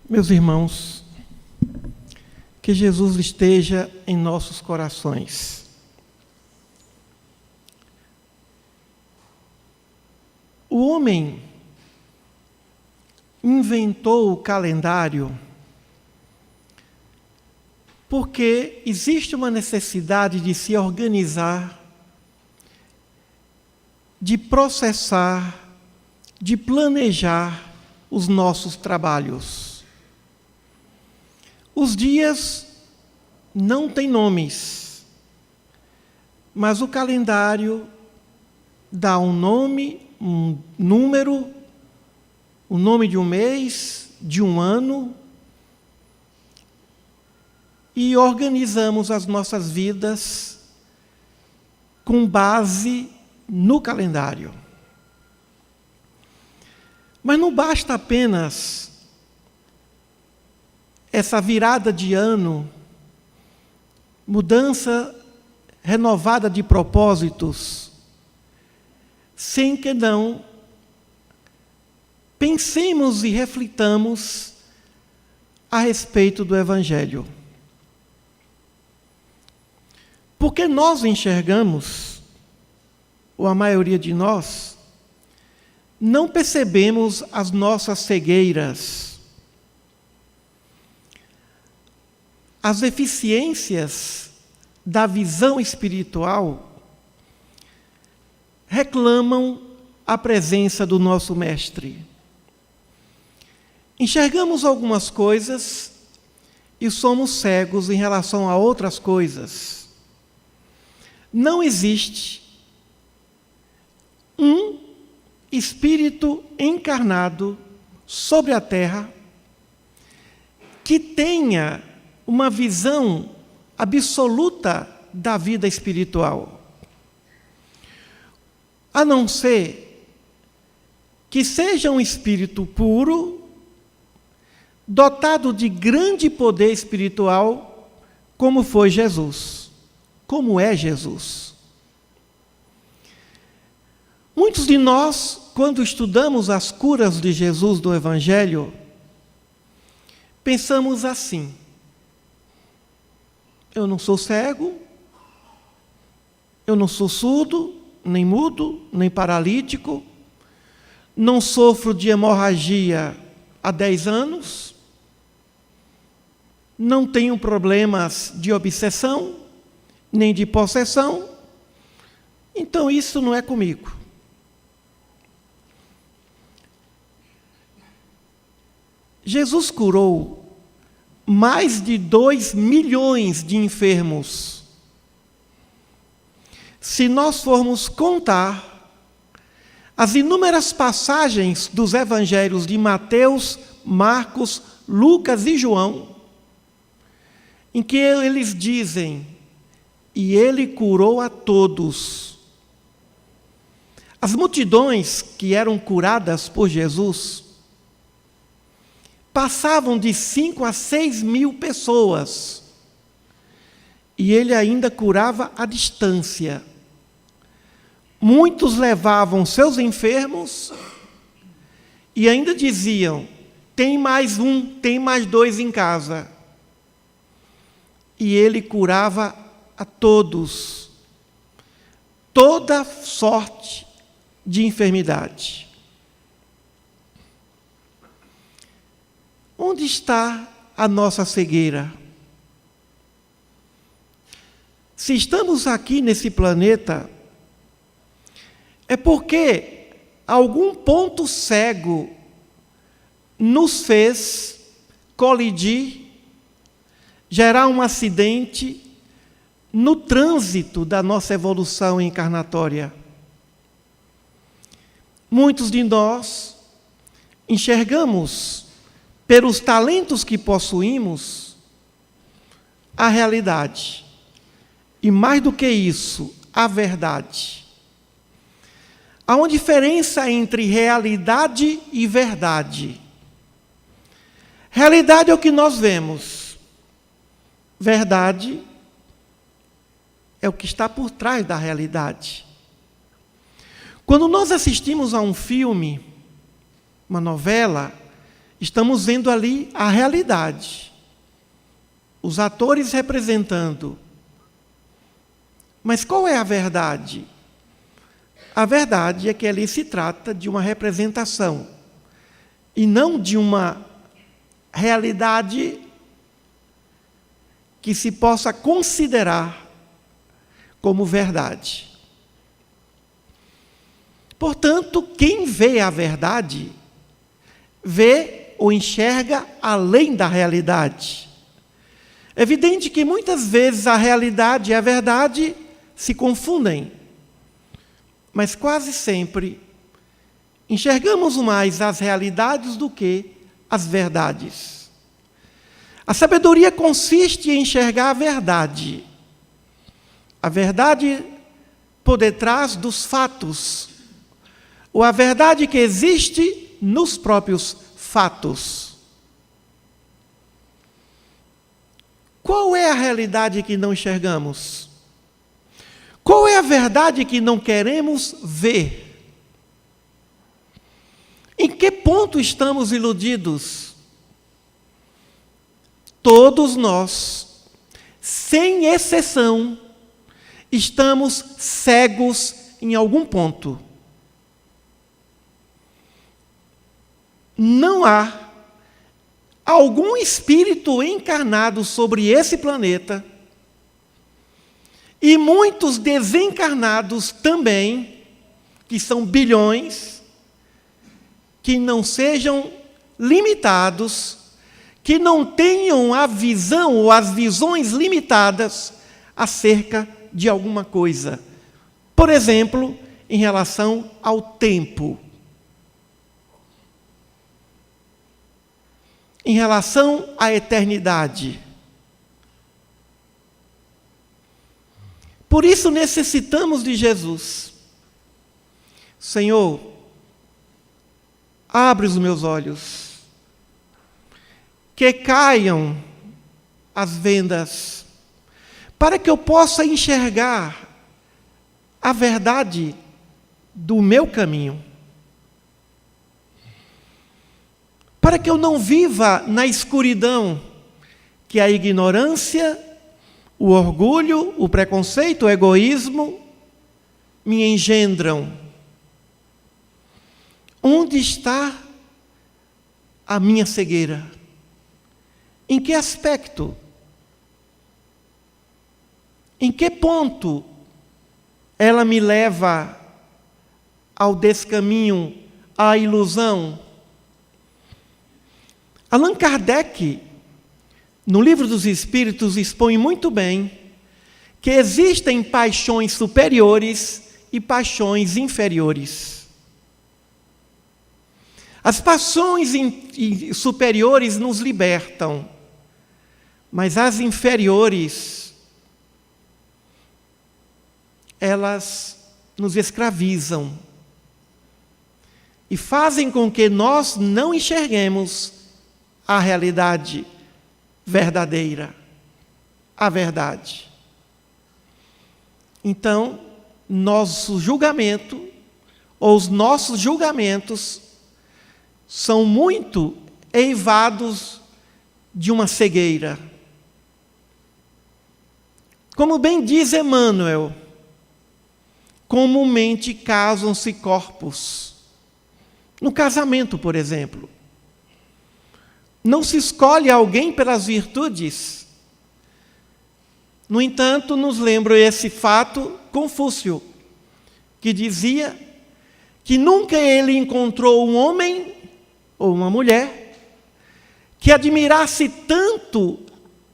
Meus irmãos, que Jesus esteja em nossos corações. O homem inventou o calendário porque existe uma necessidade de se organizar, de processar, de planejar os nossos trabalhos. Os dias não têm nomes, mas o calendário dá um nome, um número, o nome de um mês, de um ano, e organizamos as nossas vidas com base no calendário. Mas não basta apenas essa virada de ano, mudança renovada de propósitos, sem que não pensemos e reflitamos a respeito do Evangelho. Porque nós enxergamos, ou a maioria de nós, não percebemos as nossas cegueiras, as deficiências da visão espiritual reclamam a presença do nosso Mestre. Enxergamos algumas coisas e somos cegos em relação a outras coisas. Não existe um espírito encarnado sobre a terra que tenha uma visão absoluta da vida espiritual, a não ser que seja um espírito puro, dotado de grande poder espiritual, como foi Jesus, como é Jesus. Muitos de nós, quando estudamos as curas de Jesus do Evangelho, pensamos assim: eu não sou cego, eu não sou surdo, nem mudo, nem paralítico, não sofro de hemorragia há 10 anos, não tenho problemas de obsessão, nem de possessão, então isso não é comigo. Jesus curou mais de 2 milhões de enfermos. Se nós formos contar as inúmeras passagens dos evangelhos de Mateus, Marcos, Lucas e João, em que eles dizem: e ele curou a todos. As multidões que eram curadas por Jesus passavam de 5 a 6 mil pessoas. E ele ainda curava à distância. Muitos levavam seus enfermos e ainda diziam: tem mais um, tem mais 2 em casa. E ele curava a todos, toda sorte de enfermidade. Onde está a nossa cegueira? Se estamos aqui nesse planeta, é porque algum ponto cego nos fez colidir, gerar um acidente no trânsito da nossa evolução encarnatória. Muitos de nós enxergamos, pelos talentos que possuímos, a realidade. E mais do que isso, a verdade. Há uma diferença entre realidade e verdade. Realidade é o que nós vemos. Verdade é o que está por trás da realidade. Quando nós assistimos a um filme, uma novela, Estamos vendo ali a realidade, os atores representando. Mas qual é a verdade? A verdade é que ali se trata de uma representação e não de uma realidade que se possa considerar como verdade. Portanto, quem vê a verdade, vê ou enxerga além da realidade. É evidente que muitas vezes a realidade e a verdade se confundem, mas quase sempre enxergamos mais as realidades do que as verdades. A sabedoria consiste em enxergar a verdade por detrás dos fatos, ou a verdade que existe nos próprios fatos. Qual é a realidade que não enxergamos? Qual é a verdade que não queremos ver? Em que ponto estamos iludidos? Todos nós, sem exceção, estamos cegos em algum ponto. Não há algum espírito encarnado sobre esse planeta, e muitos desencarnados também, que são bilhões, que não sejam limitados, que não tenham a visão ou as visões limitadas acerca de alguma coisa. Por exemplo, em relação ao tempo. Em relação à eternidade. Por isso necessitamos de Jesus. Senhor, abre os meus olhos, que caiam as vendas, para que eu possa enxergar a verdade do meu caminho. Para que eu não viva na escuridão que a ignorância, o orgulho, o preconceito, o egoísmo me engendram. Onde está a minha cegueira? Em que aspecto? Em que ponto ela me leva ao descaminho, à ilusão? Allan Kardec, no Livro dos Espíritos, expõe muito bem que existem paixões superiores e paixões inferiores. As paixões superiores nos libertam, mas as inferiores, elas nos escravizam e fazem com que nós não enxerguemos a realidade verdadeira, a verdade. Então, nosso julgamento, ou os nossos julgamentos, são muito eivados de uma cegueira. Como bem diz Emmanuel, comumente casam-se corpos. No casamento, por exemplo. Não se escolhe alguém pelas virtudes. No entanto, nos lembra esse fato Confúcio, que dizia que nunca ele encontrou um homem ou uma mulher que admirasse tanto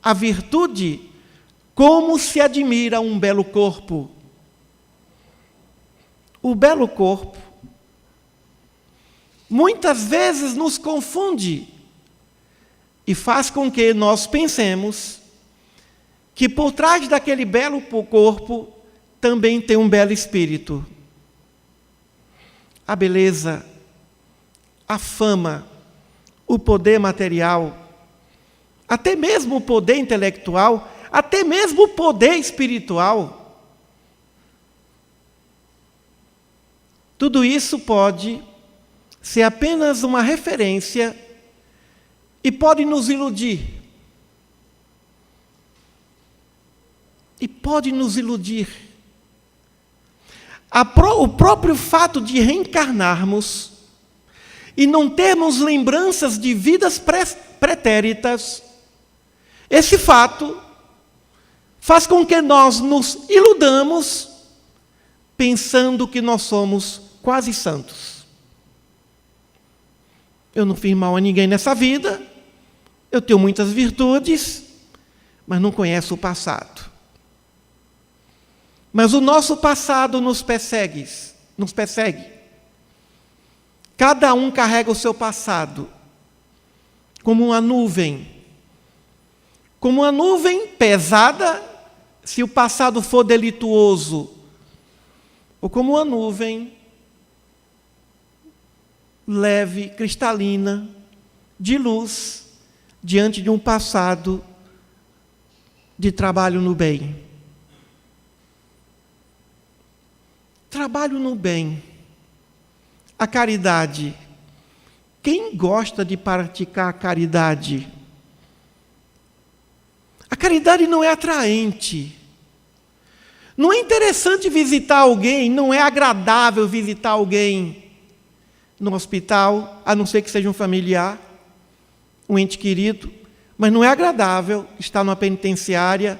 a virtude como se admira um belo corpo. O belo corpo muitas vezes nos confunde e faz com que nós pensemos que por trás daquele belo corpo também tem um belo espírito. A beleza, a fama, o poder material, até mesmo o poder intelectual, até mesmo o poder espiritual, tudo isso pode ser apenas uma referência e pode nos iludir. E pode nos iludir. O próprio fato de reencarnarmos e não termos lembranças de vidas pretéritas, esse fato faz com que nós nos iludamos pensando que nós somos quase santos. Eu não fiz mal a ninguém nessa vida, eu tenho muitas virtudes, mas não conheço o passado. Mas o nosso passado nos persegue. Cada um carrega o seu passado como uma nuvem. Como uma nuvem pesada, se o passado for delituoso, ou como uma nuvem leve, cristalina, de luz, diante de um passado de trabalho no bem. Trabalho no bem. A caridade. Quem gosta de praticar a caridade? A caridade não é atraente. Não é interessante visitar alguém, não é agradável visitar alguém no hospital, a não ser que seja um familiar, um ente querido, mas não é agradável estar numa penitenciária,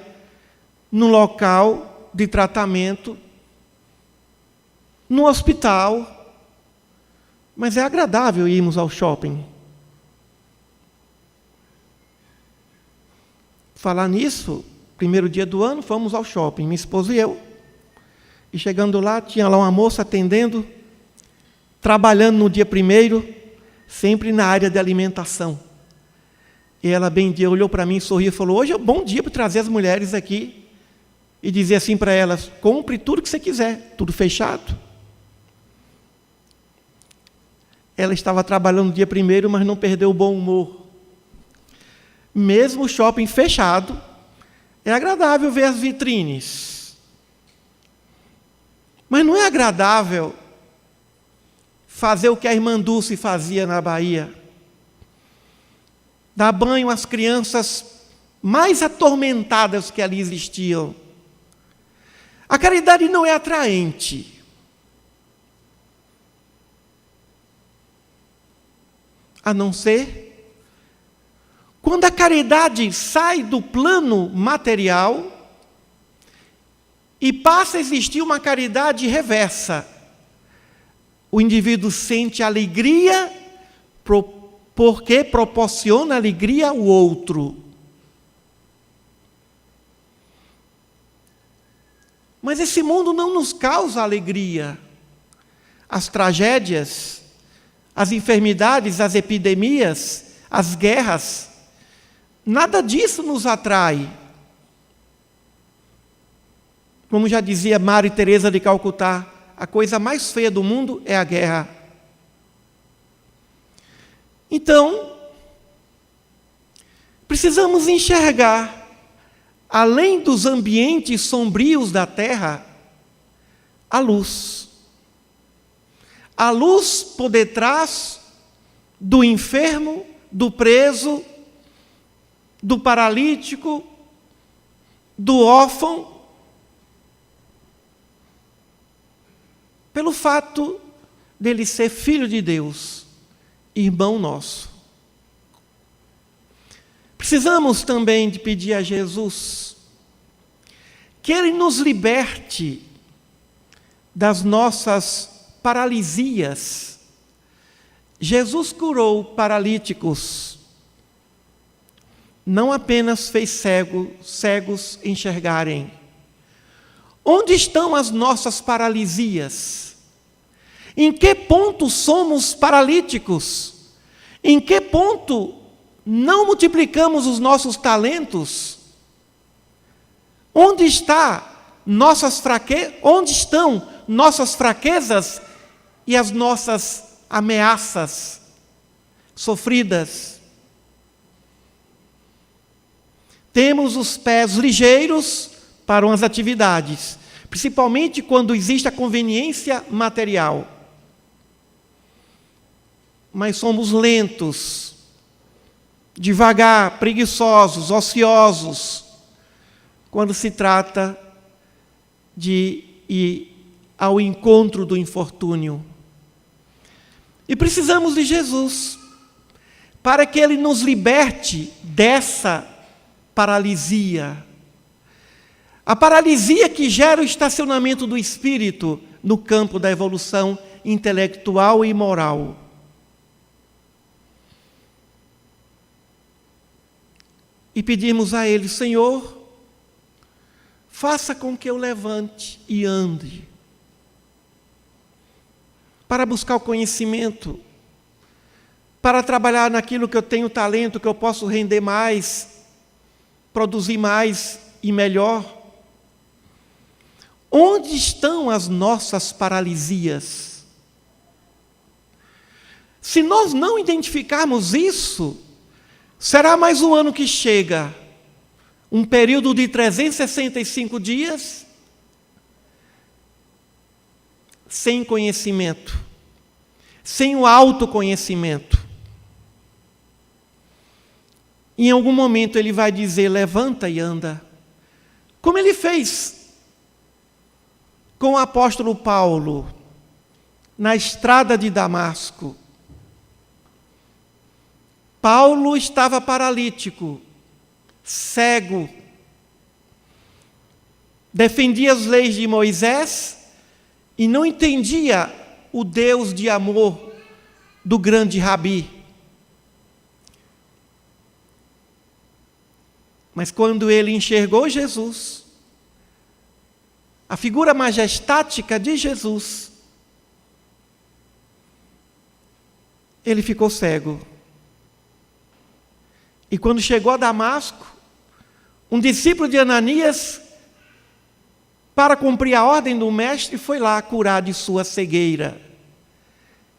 num local de tratamento, no hospital, mas é agradável irmos ao shopping. Falar nisso, primeiro dia do ano, fomos ao shopping, minha esposa e eu. E chegando lá, tinha lá uma moça atendendo, trabalhando no dia primeiro, sempre na área de alimentação. E ela, bem dia, olhou para mim, sorriu e falou: hoje é um bom dia para trazer as mulheres aqui. E dizer assim para elas: compre tudo que você quiser, tudo fechado. Ela estava trabalhando no dia primeiro, mas não perdeu o bom humor. Mesmo o shopping fechado, é agradável ver as vitrines. Mas não é agradável fazer o que a irmã Dulce fazia na Bahia. Dar banho às crianças mais atormentadas que ali existiam. A caridade não é atraente. A não ser quando a caridade sai do plano material e passa a existir uma caridade reversa. O indivíduo sente alegria porque proporciona alegria ao outro. Mas esse mundo não nos causa alegria. As tragédias, as enfermidades, as epidemias, as guerras, nada disso nos atrai. Como já dizia Maria Teresa de Calcutá, a coisa mais feia do mundo é a guerra. Então, precisamos enxergar, além dos ambientes sombrios da terra, a luz. A luz por detrás do enfermo, do preso, do paralítico, do órfão, pelo fato dele ser filho de Deus, irmão nosso. Precisamos também de pedir a Jesus que Ele nos liberte das nossas paralisias. Jesus curou paralíticos, não apenas fez cegos enxergarem. Onde estão as nossas paralisias? Em que ponto somos paralíticos? Em que ponto não multiplicamos os nossos talentos? Onde estão nossas fraquezas e as nossas ameaças sofridas? Temos os pés ligeiros para as atividades, principalmente quando existe a conveniência material. Mas somos lentos devagar, preguiçosos, ociosos, quando se trata de ir ao encontro do infortúnio. E precisamos de Jesus para que Ele nos liberte dessa paralisia. A paralisia que gera o estacionamento do espírito no campo da evolução intelectual e moral. E pedimos a Ele: Senhor, faça com que eu levante e ande, para buscar o conhecimento, para trabalhar naquilo que eu tenho talento, que eu posso render mais, produzir mais e melhor. Onde estão as nossas paralisias? Se nós não identificarmos isso, será mais um ano que chega, um período de 365 dias, sem conhecimento, sem o autoconhecimento. Em algum momento Ele vai dizer: levanta e anda, como Ele fez com o apóstolo Paulo, na estrada de Damasco. Paulo estava paralítico, cego, defendia as leis de Moisés e não entendia o Deus de amor do grande Rabi. Mas quando ele enxergou Jesus, a figura majestática de Jesus, ele ficou cego. E quando chegou a Damasco, um discípulo de Ananias, para cumprir a ordem do mestre, foi lá curar de sua cegueira.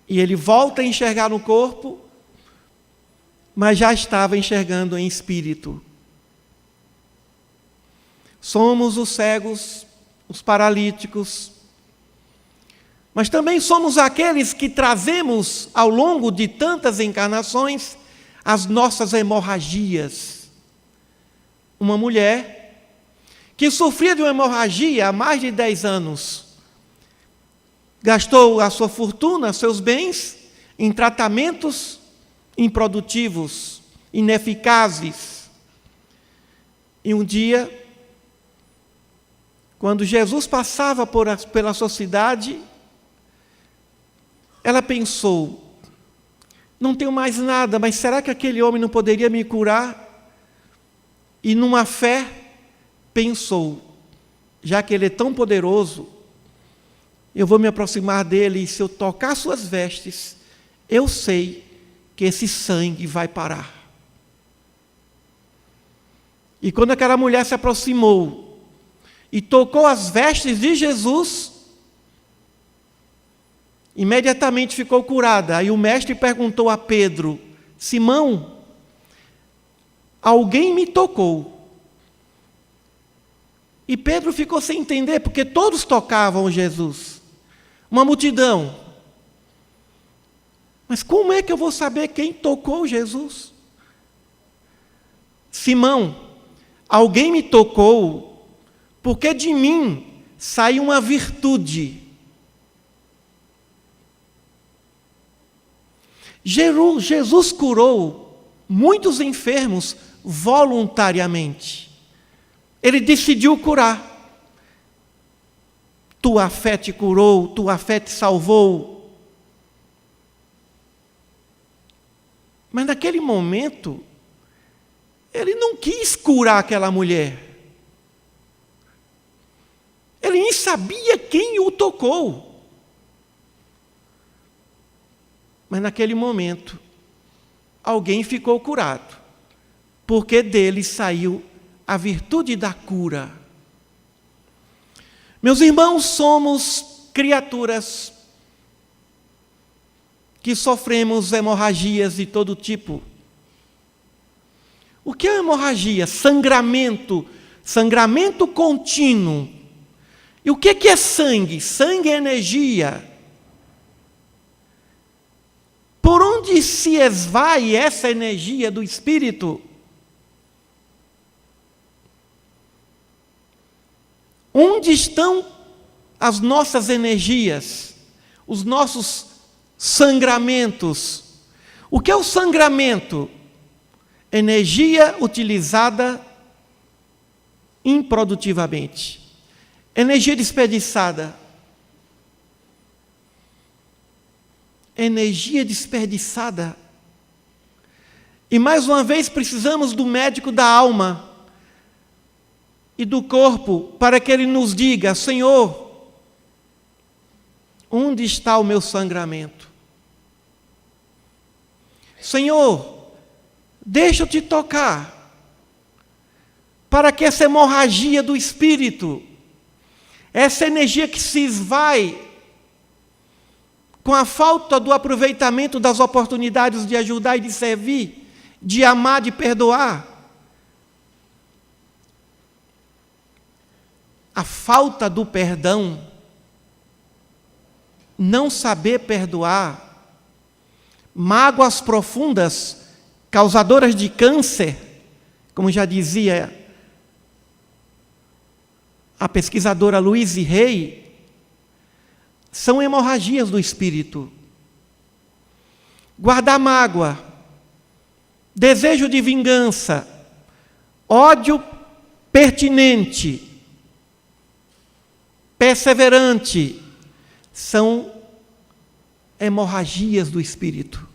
E ele volta a enxergar no corpo, mas já estava enxergando em espírito. Somos os cegos, os paralíticos, mas também somos aqueles que trazemos ao longo de tantas encarnações as nossas hemorragias. Uma mulher que sofria de uma hemorragia há mais de 10 anos, gastou a sua fortuna, seus bens, em tratamentos improdutivos, ineficazes. E um dia, quando Jesus passava pela sociedade, ela pensou: não tenho mais nada, mas será que aquele homem não poderia me curar? E numa fé, pensou: já que ele é tão poderoso, eu vou me aproximar dele, e se eu tocar suas vestes, eu sei que esse sangue vai parar. E quando aquela mulher se aproximou e tocou as vestes de Jesus, imediatamente ficou curada. Aí o mestre perguntou a Pedro: Simão, alguém me tocou? E Pedro ficou sem entender, porque todos tocavam Jesus, uma multidão. Mas como é que eu vou saber quem tocou Jesus? Simão, alguém me tocou, porque de mim saiu uma virtude. Jesus curou muitos enfermos voluntariamente. Ele decidiu curar. Tua fé te curou, tua fé te salvou. Mas naquele momento, ele não quis curar aquela mulher. Ele nem sabia quem o tocou. Mas naquele momento, alguém ficou curado, porque dele saiu a virtude da cura. Meus irmãos, somos criaturas que sofremos hemorragias de todo tipo. O que é hemorragia? Sangramento contínuo. E o que é sangue? Sangue é energia. Por onde se esvai essa energia do Espírito? Onde estão as nossas energias, os nossos sangramentos? O que é o sangramento? Energia utilizada improdutivamente. Energia desperdiçada. Energia desperdiçada. E mais uma vez precisamos do médico da alma e do corpo para que ele nos diga: Senhor, onde está o meu sangramento? Senhor, deixa eu te tocar, para que essa hemorragia do Espírito, essa energia que se esvai com a falta do aproveitamento das oportunidades de ajudar e de servir, de amar, de perdoar, a falta do perdão, não saber perdoar, mágoas profundas, causadoras de câncer, como já dizia a pesquisadora Louise Hay, são hemorragias do espírito. Guardar mágoa, desejo de vingança, ódio pertinente, perseverante, são hemorragias do espírito.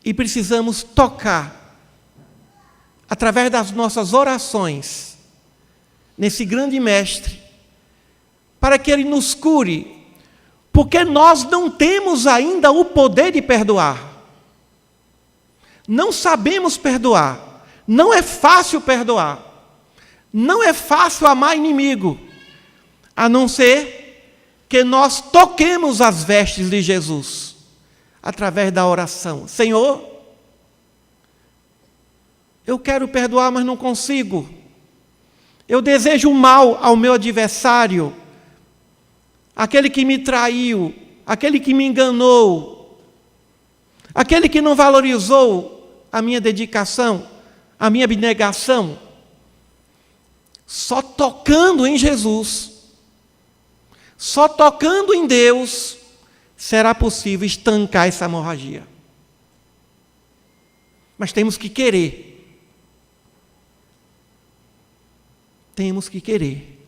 E precisamos tocar, através das nossas orações, nesse grande mestre, para que ele nos cure, porque nós não temos ainda o poder de perdoar. Não sabemos perdoar. Não é fácil perdoar. Não é fácil amar inimigo, a não ser que nós toquemos as vestes de Jesus, através da oração. Senhor, eu quero perdoar, mas não consigo. Eu desejo o mal ao meu adversário, aquele que me traiu, aquele que me enganou, aquele que não valorizou a minha dedicação, a minha abnegação. Só tocando em Jesus, só tocando em Deus, será possível estancar essa hemorragia. Mas temos que querer. Temos que querer.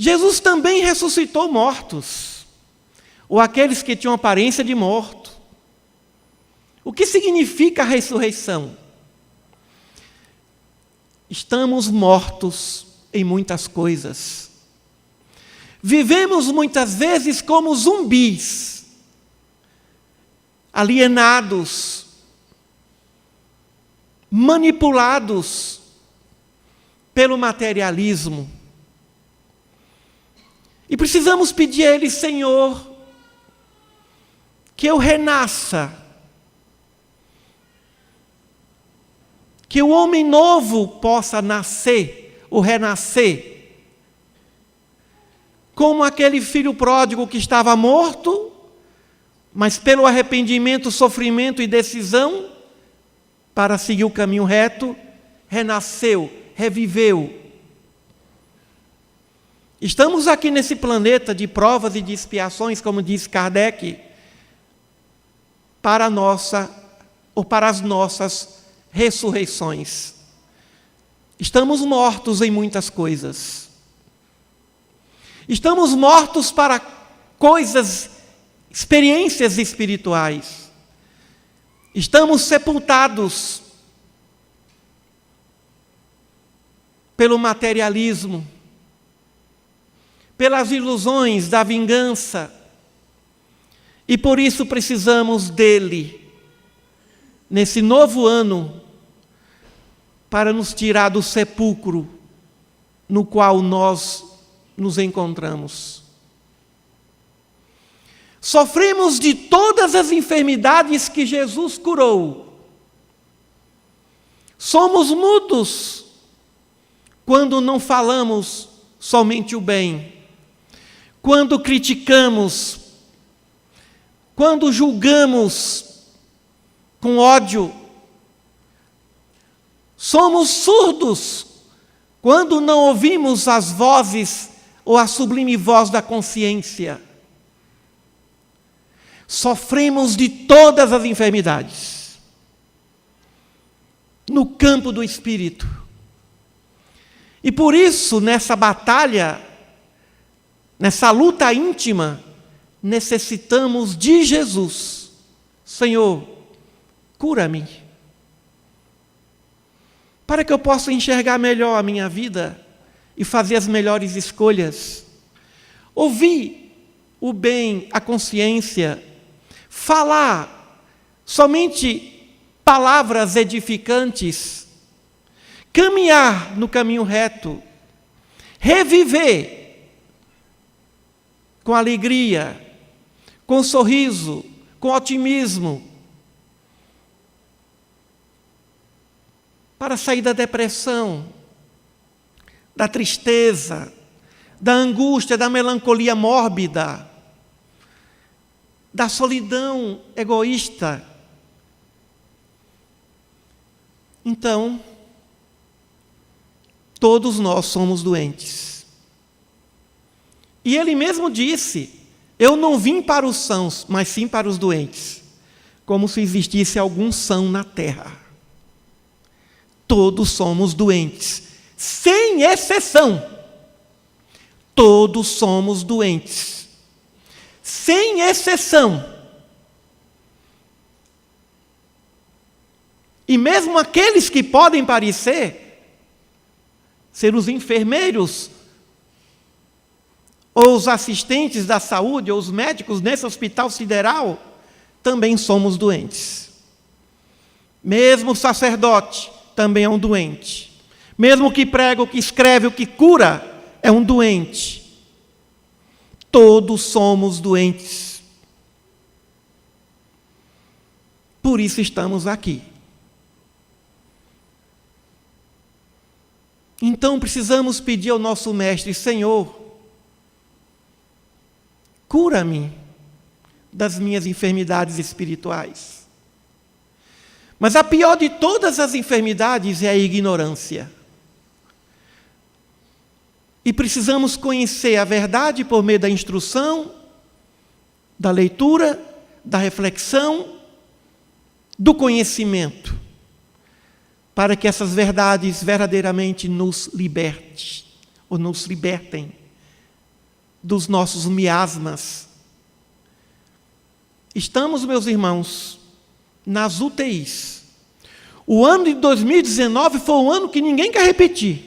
Jesus também ressuscitou mortos, ou aqueles que tinham aparência de morto. O que significa a ressurreição? Estamos mortos em muitas coisas. Vivemos muitas vezes como zumbis, alienados, manipulados pelo materialismo. E precisamos pedir a Ele: Senhor, que eu renasça, que o homem novo possa nascer, ou renascer, como aquele filho pródigo que estava morto, mas pelo arrependimento, sofrimento e decisão, para seguir o caminho reto, renasceu, reviveu. Estamos aqui nesse planeta de provas e de expiações, como diz Kardec, para as nossas ressurreições. Estamos mortos em muitas coisas. Estamos mortos para coisas, experiências espirituais. Estamos sepultados pelo materialismo, pelas ilusões da vingança, e por isso precisamos dele, nesse novo ano, para nos tirar do sepulcro no qual nós nos encontramos. Sofremos de todas as enfermidades que Jesus curou. Somos mudos quando não falamos somente o bem, quando criticamos, quando julgamos com ódio. Somos surdos quando não ouvimos as vozes ou a sublime voz da consciência. Sofremos de todas as enfermidades no campo do espírito. E por isso, nessa batalha, nessa luta íntima, necessitamos de Jesus. Senhor, cura-me, para que eu possa enxergar melhor a minha vida e fazer as melhores escolhas. Ouvir o bem, a consciência, falar somente palavras edificantes, caminhar no caminho reto, reviver com alegria, com sorriso, com otimismo, para sair da depressão, da tristeza, da angústia, da melancolia mórbida, da solidão egoísta. Então, todos nós somos doentes. E ele mesmo disse: eu não vim para os sãos, mas sim para os doentes, como se existisse algum são na terra. Todos somos doentes, sem exceção. Todos somos doentes, sem exceção. E mesmo aqueles que podem parecer ser os enfermeiros, ou os assistentes da saúde, ou os médicos nesse hospital sideral, também somos doentes. Mesmo o sacerdote também é um doente. Mesmo o que prega, o que escreve, o que cura, é um doente. Todos somos doentes. Por isso estamos aqui. Então precisamos pedir ao nosso Mestre: Senhor, cura-me das minhas enfermidades espirituais. Mas a pior de todas as enfermidades é a ignorância. E precisamos conhecer a verdade por meio da instrução, da leitura, da reflexão, do conhecimento, para que essas verdades verdadeiramente nos liberte, ou nos libertem dos nossos miasmas. Estamos, meus irmãos, nas UTIs. O ano de 2019 foi um ano que ninguém quer repetir.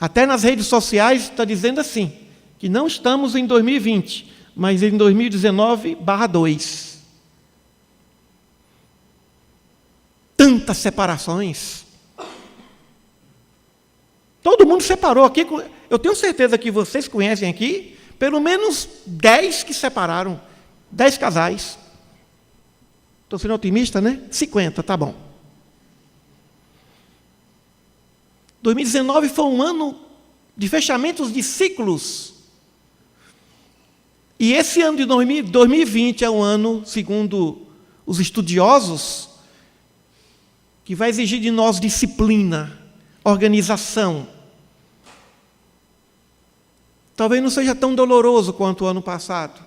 Até nas redes sociais está dizendo assim, que não estamos em 2020, mas em 2019/2. Tantas separações. Todo mundo separou aqui. Eu tenho certeza que vocês conhecem aqui pelo menos 10 que separaram. 10 casais. Estou sendo otimista, né? 50, tá bom. 2019 foi um ano de fechamentos de ciclos. E esse ano de 2020 é um ano, segundo os estudiosos, que vai exigir de nós disciplina, organização. Talvez não seja tão doloroso quanto o ano passado,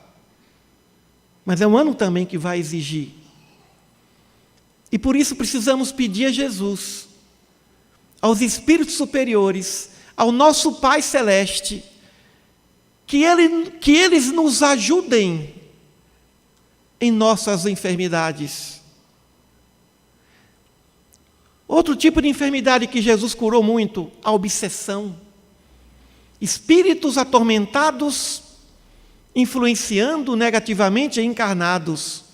mas é um ano também que vai exigir. E por isso precisamos pedir a Jesus, aos espíritos superiores, ao nosso Pai Celeste, que eles nos ajudem em nossas enfermidades. Outro tipo de enfermidade que Jesus curou muito, a obsessão. Espíritos atormentados, influenciando negativamente encarnados.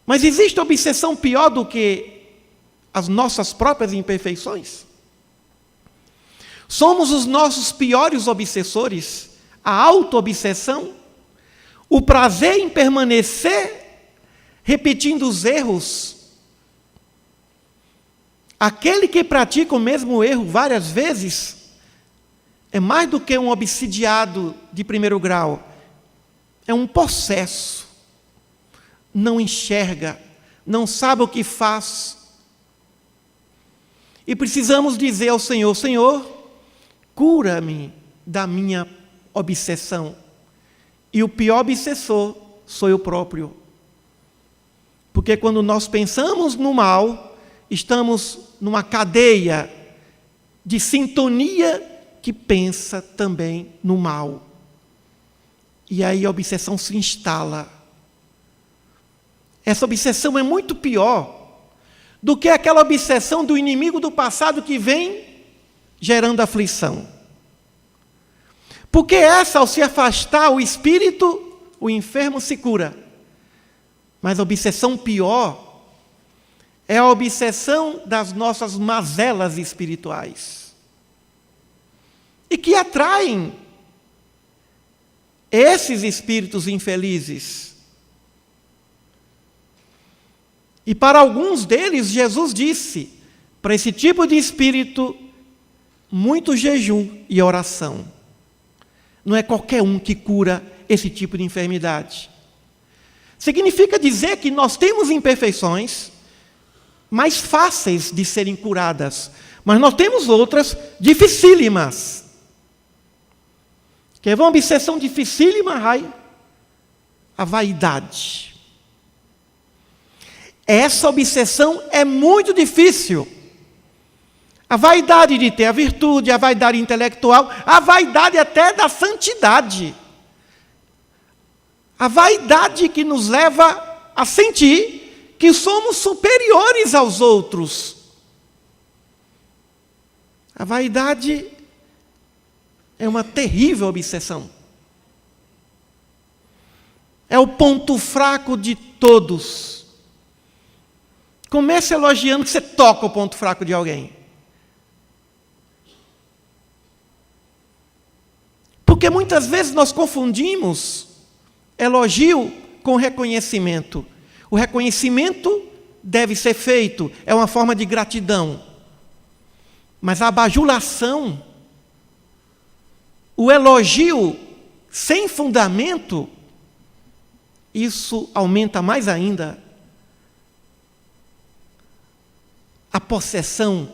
Mas existe obsessão pior do que as nossas próprias imperfeições? Somos os nossos piores obsessores, a auto-obsessão, o prazer em permanecer repetindo os erros. Aquele que pratica o mesmo erro várias vezes é mais do que um obsidiado de primeiro grau. É um possesso. Não enxerga, não sabe o que faz. E precisamos dizer ao Senhor: Senhor, cura-me da minha obsessão. E o pior obsessor sou eu próprio. Porque quando nós pensamos no mal, estamos numa cadeia de sintonia que pensa também no mal. E aí a obsessão se instala. Essa obsessão é muito pior do que aquela obsessão do inimigo do passado que vem gerando aflição. Porque essa, ao se afastar o espírito, o enfermo se cura. Mas a obsessão pior é a obsessão das nossas mazelas espirituais. E que atraem esses espíritos infelizes. E para alguns deles, Jesus disse, para esse tipo de espírito, muito jejum e oração. Não é qualquer um que cura esse tipo de enfermidade. Significa dizer que nós temos imperfeições mais fáceis de serem curadas, mas nós temos outras dificílimas. Quer ver uma obsessão dificílima, Rai? A vaidade. Essa obsessão é muito difícil. A vaidade de ter a virtude, a vaidade intelectual, a vaidade até da santidade. A vaidade que nos leva a sentir que somos superiores aos outros. A vaidade é uma terrível obsessão. É o ponto fraco de todos. Comece elogiando que você toca o ponto fraco de alguém. Porque muitas vezes nós confundimos elogio com reconhecimento. O reconhecimento deve ser feito, é uma forma de gratidão. Mas a bajulação, o elogio sem fundamento, isso aumenta mais ainda a possessão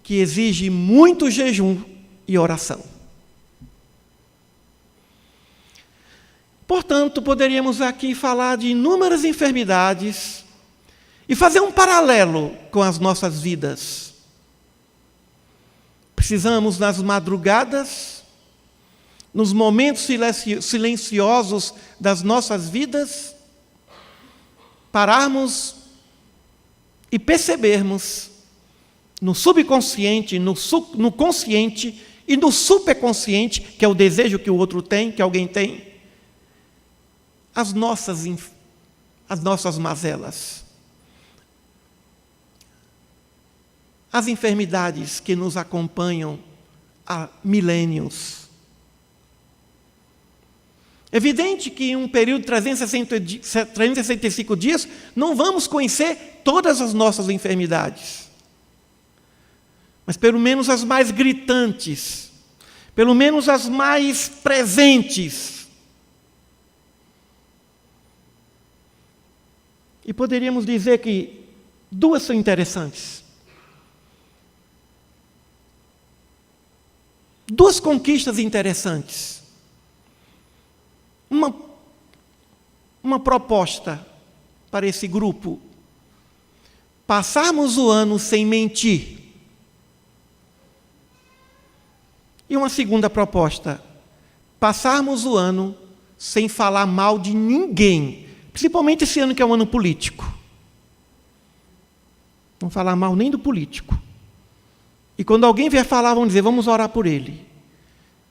que exige muito jejum e oração. Portanto, poderíamos aqui falar de inúmeras enfermidades e fazer um paralelo com as nossas vidas. Precisamos, nas madrugadas, nos momentos silenciosos das nossas vidas, pararmos e percebermos no subconsciente, no consciente e no superconsciente, que é o desejo que o outro tem, que alguém tem, as nossas mazelas, as enfermidades que nos acompanham há milênios. É evidente que em um período de 365 dias, não vamos conhecer todas as nossas enfermidades. Mas pelo menos as mais gritantes, pelo menos as mais presentes. E poderíamos dizer que duas são interessantes. Duas conquistas interessantes. Uma proposta para esse grupo: passarmos o ano sem mentir. E uma segunda proposta: passarmos o ano sem falar mal de ninguém, principalmente esse ano que é um ano político. Não falar mal nem do político. E quando alguém vier falar, vão dizer: vamos orar por ele.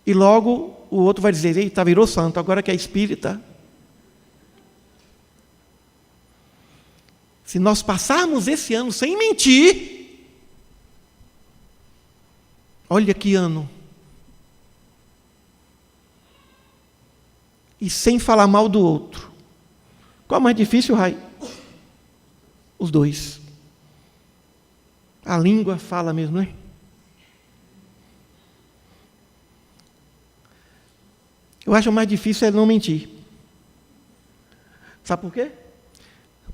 E logo o outro vai dizer: eita, virou santo, agora que é espírita. Se nós passarmos esse ano sem mentir, olha que ano. E sem falar mal do outro. Qual é mais difícil, Rai? Os dois. A língua fala mesmo, não é? Eu acho mais difícil é não mentir. Sabe por quê?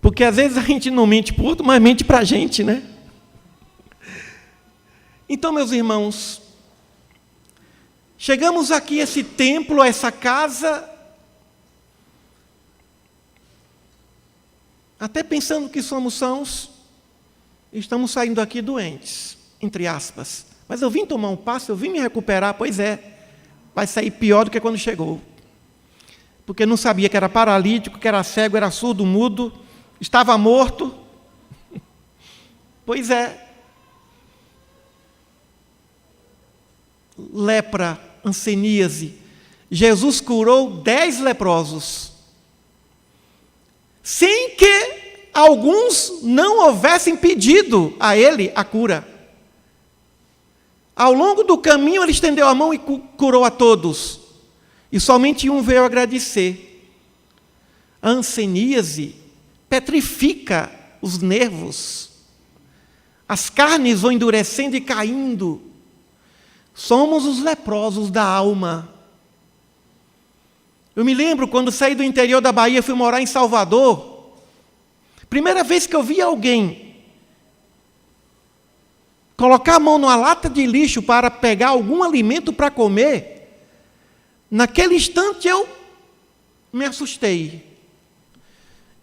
Porque às vezes a gente não mente para o outro, mas mente para a gente, né? Então, meus irmãos, chegamos aqui a esse templo, a essa casa, até pensando que somos sãos, estamos saindo aqui doentes, entre aspas. Mas eu vim tomar um passo, eu vim me recuperar, pois é, vai sair pior do que quando chegou. Porque não sabia que era paralítico, que era cego, era surdo, mudo, estava morto. Pois é. Lepra, hanseníase. Jesus curou 10 leprosos, sem que alguns não houvessem pedido a ele a cura. Ao longo do caminho, ele estendeu a mão e curou a todos. E somente um veio agradecer. A hanseníase petrifica os nervos. As carnes vão endurecendo e caindo. Somos os leprosos da alma. Eu me lembro quando saí do interior da Bahia, fui morar em Salvador. Primeira vez que eu vi alguém colocar a mão numa lata de lixo para pegar algum alimento para comer, naquele instante eu me assustei.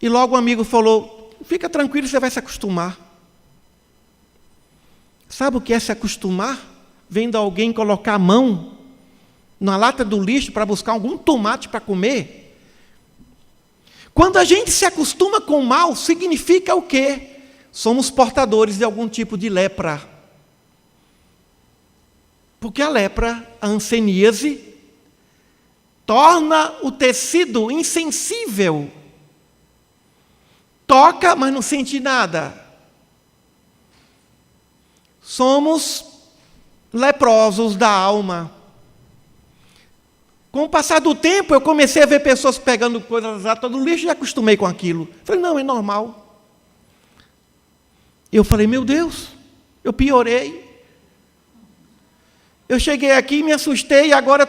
E logo um amigo falou: fica tranquilo, você vai se acostumar. Sabe o que é se acostumar? Vendo alguém colocar a mão na lata do lixo para buscar algum tomate para comer. Quando a gente se acostuma com o mal, significa o quê? Somos portadores de algum tipo de lepra. Porque a lepra, a hanseníase, torna o tecido insensível. Toca, mas não sente nada. Somos leprosos da alma. Com o passar do tempo, eu comecei a ver pessoas pegando coisas do lixo e acostumei com aquilo. Falei, não, é normal. Eu falei, meu Deus, eu piorei. Eu cheguei aqui e me assustei, e agora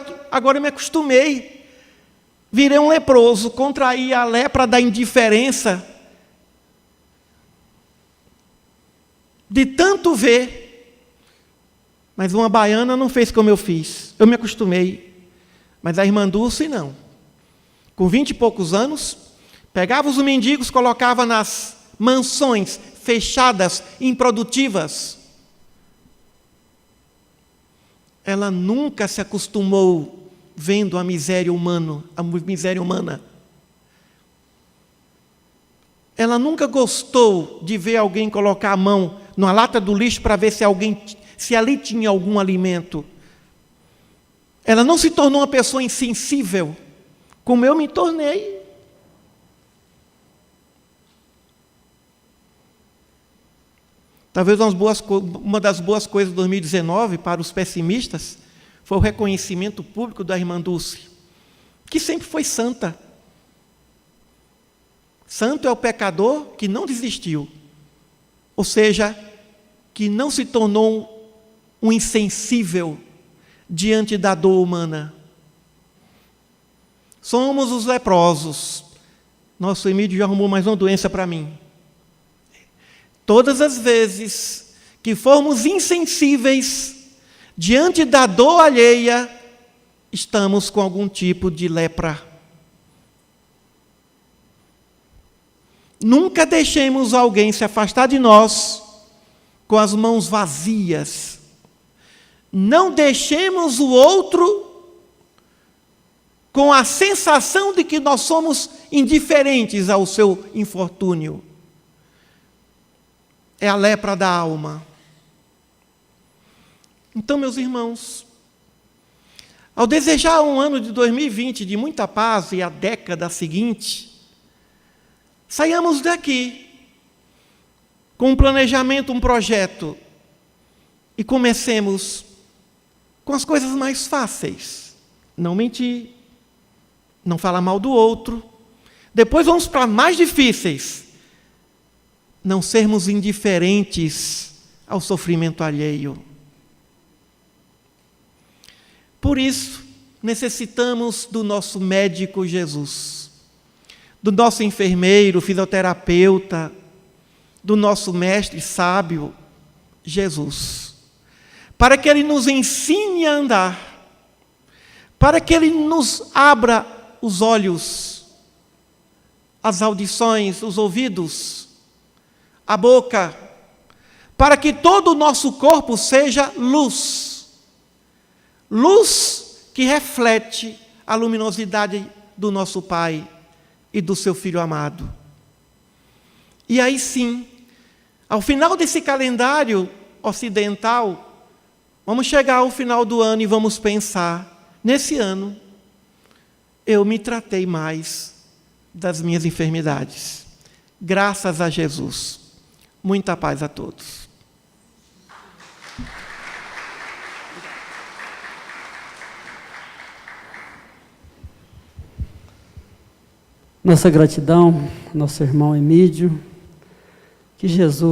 eu me acostumei. Virei um leproso, contraí a lepra da indiferença. De tanto ver. Mas uma baiana não fez como eu fiz. Eu me acostumei. Mas a irmã Dulce não. Com 20 e poucos anos, pegava os mendigos, colocava nas mansões fechadas, improdutivas. Ela nunca se acostumou vendo a miséria humana. Ela nunca gostou de ver alguém colocar a mão numa lata do lixo para ver se ali tinha algum alimento. Ela não se tornou uma pessoa insensível, como eu me tornei. Talvez uma das boas coisas de 2019 para os pessimistas foi o reconhecimento público da irmã Dulce, que sempre foi santa. Santo é o pecador que não desistiu, ou seja, que não se tornou um insensível diante da dor humana. Somos os leprosos. Nosso Emílio já arrumou mais uma doença para mim. Todas as vezes que formos insensíveis diante da dor alheia, estamos com algum tipo de lepra. Nunca deixemos alguém se afastar de nós com as mãos vazias. Não deixemos o outro com a sensação de que nós somos indiferentes ao seu infortúnio. É a lepra da alma. Então, meus irmãos, ao desejar um ano de 2020 de muita paz e a década seguinte, saiamos daqui com um planejamento, um projeto, e comecemos com as coisas mais fáceis. Não mentir, não falar mal do outro. Depois vamos para mais difíceis. Não sermos indiferentes ao sofrimento alheio. Por isso, necessitamos do nosso médico Jesus, do nosso enfermeiro, fisioterapeuta, do nosso mestre sábio, Jesus, para que Ele nos ensine a andar, para que Ele nos abra os olhos, as audições, os ouvidos, a boca, para que todo o nosso corpo seja luz, luz que reflete a luminosidade do nosso Pai e do seu Filho amado. E aí sim, ao final desse calendário ocidental, vamos chegar ao final do ano e vamos pensar, nesse ano, eu me tratei mais das minhas enfermidades. Graças a Jesus. Muita paz a todos. Nossa gratidão, nosso irmão Emídio, que Jesus